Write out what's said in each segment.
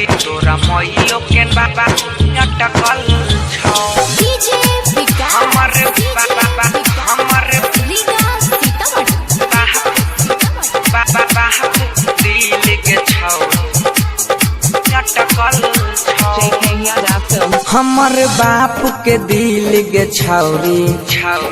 तोरा मैयो के बाबा अटकल छौ डीजे विकास हमर बाबा हमर बाबा दिल के छौ अटकल छौ हमर बाप के दिल के छौरी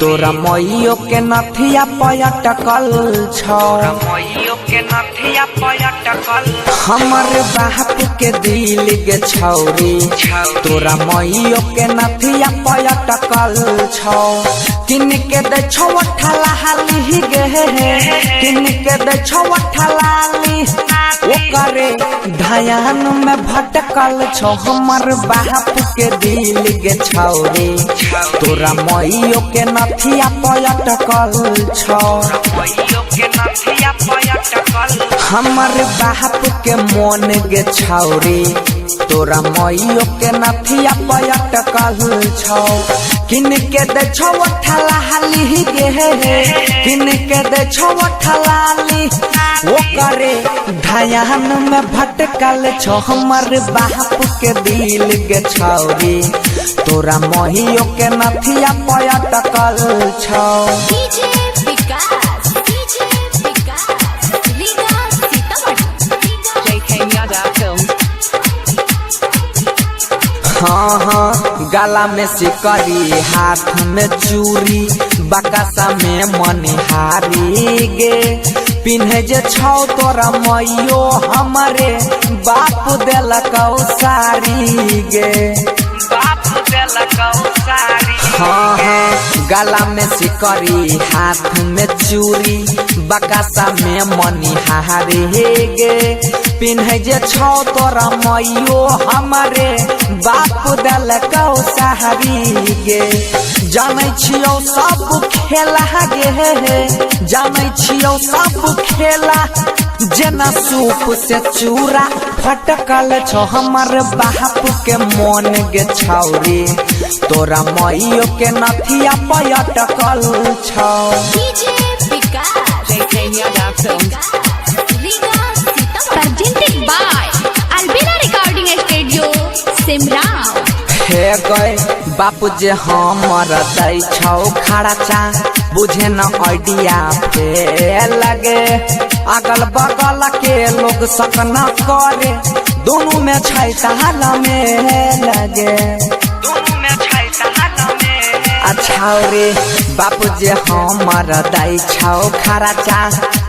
तोरा मैयो के नथिया पयटकल छौ मैयो के नथिया पयटकल हमर बाप के दिल के छौरी तोरा मैयो के नथिया पयटकल छौ किन के दे छौ ठला हाली गे किन के दे छौ ठला ली ओकरे ध्यान में भटकल छौ हमर बाप के दिल के छौरी तोरा मैयो के नथिया पयटकल छौ मैयो के नथिया पयटकल हमर बाप के मन के छौरी तोरा मैयो के नथिया पयटकल छौ किन के दे छौ ठला हाली गे किन के दे छौ ठला ली ओकरे ध्यान में भटकल छौ हमर बाप के दिल के छौरी तोरा मैयो के नथिया पयटकल छौ डीजे विकास हाँ हाँ गला में सिकरी हाथ में चूड़ी बकासा में मनिहारी गे पिन्हे जे छौ तोरा मैयो हमारे बाप देलकौ साड़ी गे बाप देलकौ साड़ी हाँ हाँ गला में सिकरी हाथ में चूड़ी बकासा में मनिहारी गे पिन्हे जे छौ तोरा मैयो हमारे बाप देलकौ साड़ी गे जानै छियौ सब खेला गे जानै छियौ सब खेला जेना सूप से चूरा फटकल छौ हमर बाप के मन गे छौरी तोरा मैयो के नथिया पयटकल छौ DJ Vikas presented by Albina Recording Studio Simrao हे गए बापू जे हमर दै छौ खड़ा चा बुझे न आइडिया पे लगे अगल बगल के लोग सकना करे दोनों में छै ताल में लगे दोनों में छै ताल में अच्छा रे बापू जे हमर दै छौ खड़ा चा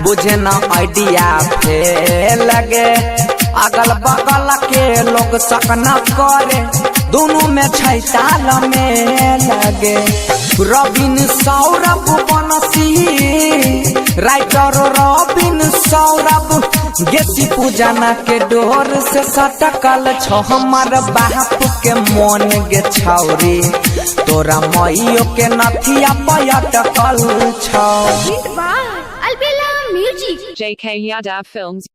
बुझे न आइडिया पे लगे अगल बगल के लोग सकना करे दोनों में छै ताल में लगे रबिन सौरभ बनसी राइटर रबिन सौरभ गेसी पूजना के डोर से सटकल छौ हमर बाप के मन गे छौरी तोरा मैयो के नथिया पयटकल छौ Albina Music JK Yadav Films